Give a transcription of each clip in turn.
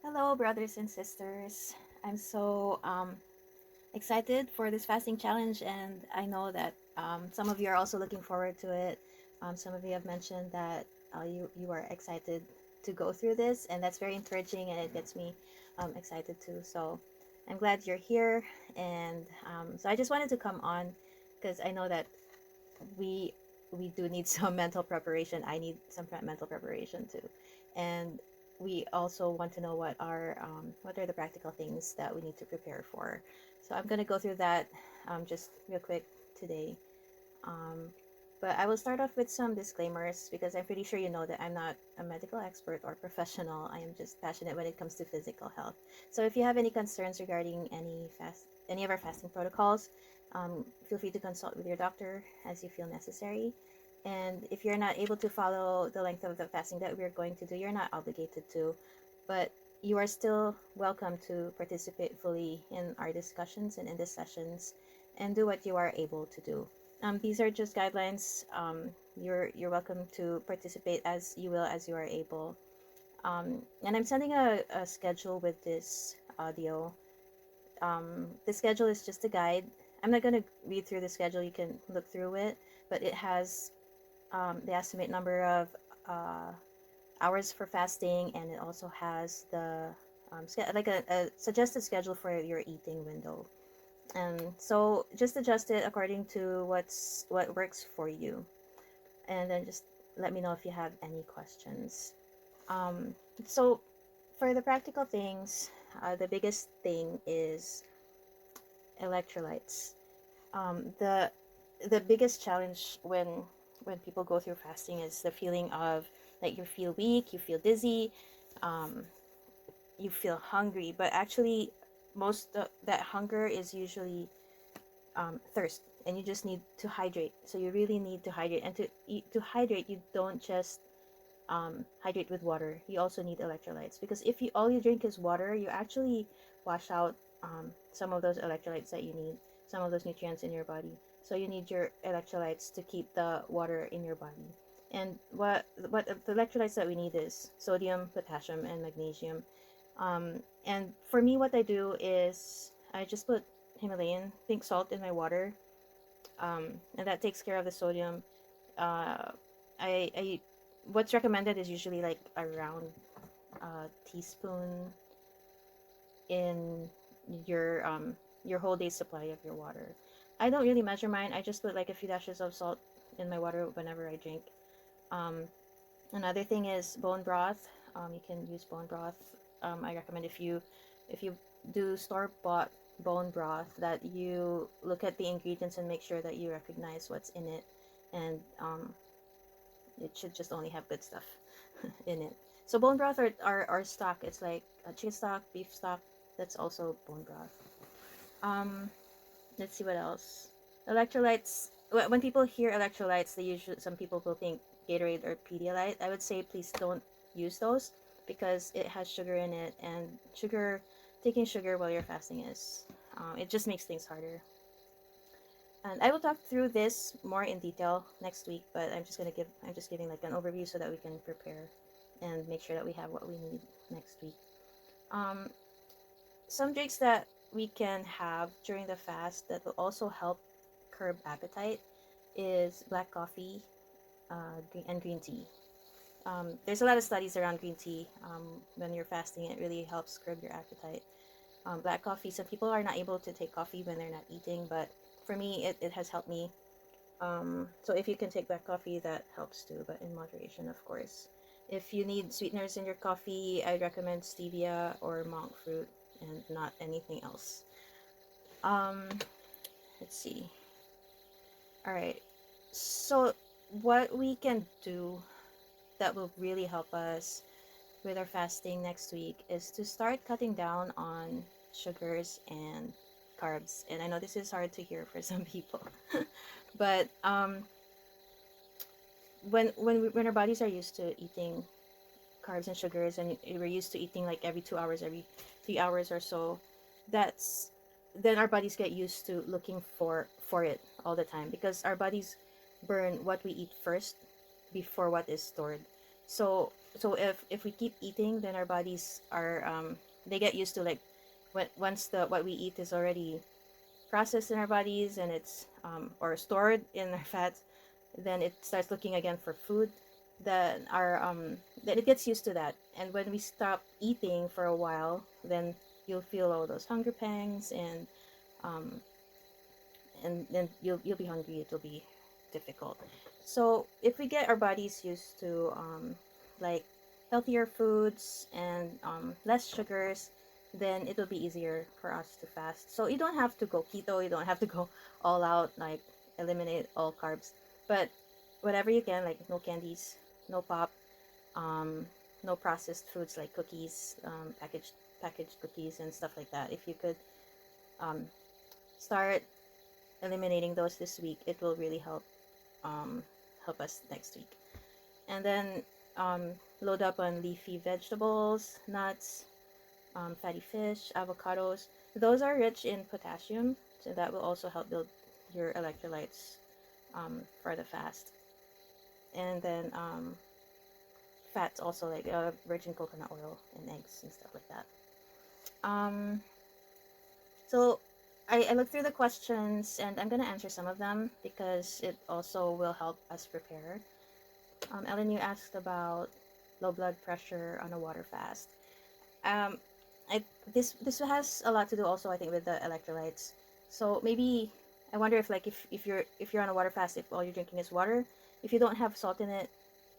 Hello, brothers and sisters. I'm so excited for this fasting challenge, and I know that some of you are also looking forward to it. Some of you have mentioned that you are excited to go through this, and that's very encouraging, and it gets me excited too. So I'm glad you're here, and so I just wanted to come on because I know that we we do need some mental preparation. I need some mental preparation too, and we also want to know what are the practical things that we need to prepare for. So I'm gonna go through that just real quick today. Um, but I will start off with some disclaimers because I'm pretty sure you know that I'm not a medical expert or professional. I am just passionate when it comes to physical health. So if you have any concerns regarding any of our fasting protocols, feel free to consult with your doctor as you feel necessary. And if you're not able to follow the length of the fasting that we're going to do, you're not obligated to, but you are still welcome to participate fully in our discussions and in the sessions and do what you are able to do. These are just guidelines. You're welcome to participate as you will, as you are able. And I'm sending a schedule with this audio. The schedule is just a guide. I'm not going to read through the schedule. You can look through it, but it has the estimate number of uh, hours for fasting, and it also has the like a suggested schedule for your eating window. And so just adjust it according to what works for you, and then just let me know if you have any questions. Um, so for the practical things, the biggest thing is electrolytes. The biggest challenge when people go through fasting is the feeling of like you feel weak, you feel dizzy, um, you feel hungry, but actually most of that hunger is usually thirst, and you just need to hydrate. So you really need to hydrate, and to hydrate, you don't just hydrate with water. You also need electrolytes, because if you all you drink is water, you actually wash out some of those electrolytes that you need, some of those nutrients in your body. So you need your electrolytes to keep the water in your body. And what the electrolytes that we need is sodium, potassium, and magnesium. And for me, what I do is I just put Himalayan pink salt in my water, and that takes care of the sodium. Uh, I what's recommended is usually like around a teaspoon in your whole day's supply of your water. I don't really measure mine. I just put like a few dashes of salt in my water whenever I drink. Um, Another thing is bone broth. You can use bone broth. I recommend if you do store bought bone broth, that you look at the ingredients and make sure that you recognize what's in it, and it should just only have good stuff in it. So bone broth or stock. It's like chicken stock, beef stock. That's also bone broth. Um, let's see what else. Electrolytes. When people hear electrolytes, they usually some people will think Gatorade or Pedialyte. I would say please don't use those because it has sugar in it, and taking sugar while you're fasting it just makes things harder. And I will talk through this more in detail next week, but I'm just giving like an overview so that we can prepare and make sure that we have what we need next week. Um, some drinks that we can have during the fast that will also help curb appetite is black coffee, and green tea. There's a lot of studies around green tea. When you're fasting, it really helps curb your appetite. Black coffee, some people are not able to take coffee when they're not eating, but for me, it has helped me. So if you can take black coffee, that helps too, but in moderation, of course. If you need sweeteners in your coffee, I recommend stevia or monk fruit and not anything else. Um, let's see. All right. So what we can do that will really help us with our fasting next week is to start cutting down on sugars and carbs. And I know this is hard to hear for some people, but when our bodies are used to eating carbs and sugars, and we're used to eating like every 2 hours, every 3 hours or so, that's then our bodies get used to looking for it all the time, because our bodies burn what we eat first before what is stored. So so if we keep eating, then our bodies are they get used to, like, once the what we eat is already processed in our bodies, and it's or stored in our fats, then it starts looking again for food. Then our then it gets used to that, and when we stop eating for a while, then you'll feel all those hunger pangs, um, and then you'll be hungry. It'll be difficult. So if we get our bodies used to like healthier foods and less sugars, then it'll be easier for us to fast. So you don't have to go keto. You don't have to go all out, like eliminate all carbs, but whatever you can, like no candies, no pop, um, no processed foods like cookies, packaged cookies and stuff like that. If you could um, start eliminating those this week, it will really um, help us next week. And then um, load up on leafy vegetables, nuts, fatty fish, avocados. Those are rich in potassium, so that will also help build your electrolytes for the fast. And then fats also, like virgin coconut oil and eggs and stuff like that. Um, so I looked through the questions, and I'm gonna answer some of them because it also will help us prepare. Ellen, you asked about low blood pressure on a water fast. Um, this has a lot to do also, I think, with the electrolytes. So maybe I wonder if, like, if you're on a water fast, if all you're drinking is water, if you don't have salt in it,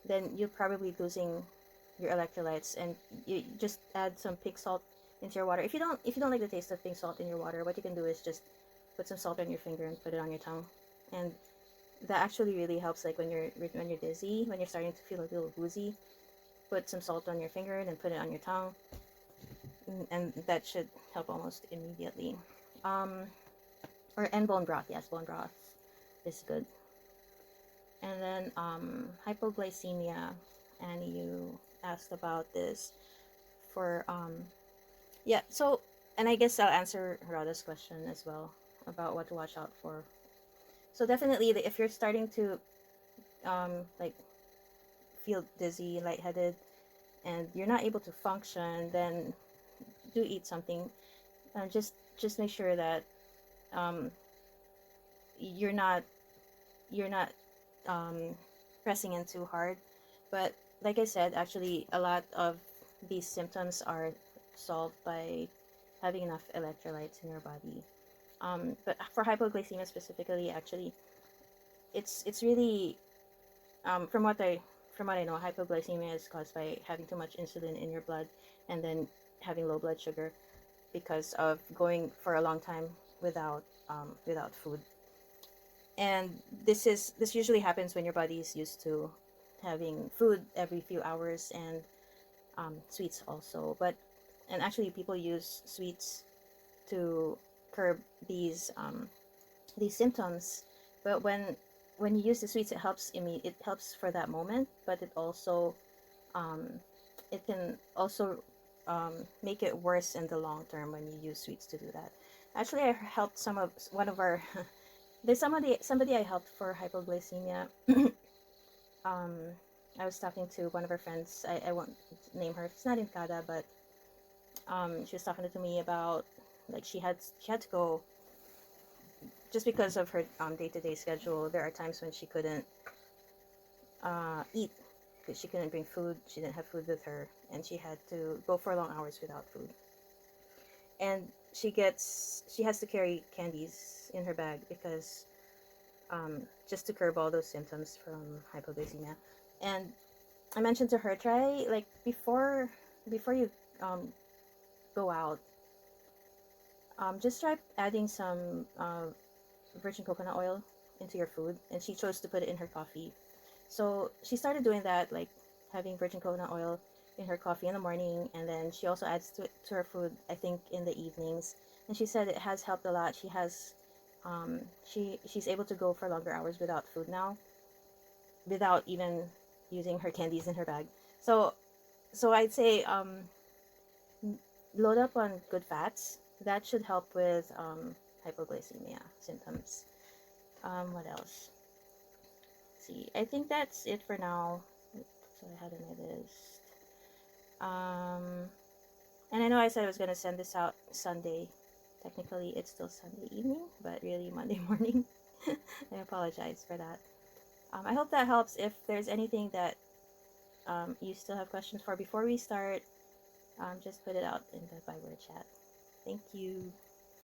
then you're probably losing your electrolytes, and you just add some pink salt into your water. If you don't like the taste of pink salt in your water, what you can do is just put some salt on your finger and put it on your tongue, and that actually really helps. Like when you're dizzy, when you're starting to feel a little woozy, put some salt on your finger and then put it on your tongue, and that should help almost immediately. Um, and bone broth, yes, bone broth is good. And then hypoglycemia, and you asked about this for yeah. So, and I guess I'll answer Radha's question as well about what to watch out for. So definitely, if you're starting to like feel dizzy, lightheaded, and you're not able to function, then do eat something. Just make sure that um, you're not you're not um, pressing in too hard. But like I said, actually, a lot of these symptoms are solved by having enough electrolytes in your body. But for hypoglycemia specifically, actually, it's really from what I know, hypoglycemia is caused by having too much insulin in your blood, and then having low blood sugar because of going for a long time without food. And this usually happens when your body is used to having food every few hours, and sweets also. But and actually, people use sweets to curb these symptoms. But when you use the sweets, it helps for that moment, but um, it can also make it worse in the long term when you use sweets to do that. Actually, I helped one of our there's somebody I helped for hypoglycemia. um, I was talking to one of her friends. I won't name her. It's not in Kada, but she was talking to me about, like, she had to go just because of her day-to-day schedule. There are times when she couldn't eat because she couldn't bring food. She didn't have food with her, and she had to go for long hours without food. And she has to carry candies in her bag because just to curb all those symptoms from hypoglycemia. And I mentioned to her, try, like, before you um, go out, just try adding some virgin coconut oil into your food. And she chose to put it in her coffee. So she started doing that, like having virgin coconut oil in her coffee in the morning, and then she also adds to her food, I think, in the evenings. And she said it has helped a lot. She's able to go for longer hours without food now, without even using her candies in her bag. So I'd say load up on good fats. That should help with hypoglycemia symptoms. What else? Let's see, I think that's it for now. So I had on my list. Um, and I know I said I was gonna send this out Sunday. Technically, it's still Sunday evening, but really Monday morning. I apologize for that. I hope that helps. If there's anything that you still have questions for before we start, just put it out in the Viber chat. Thank you.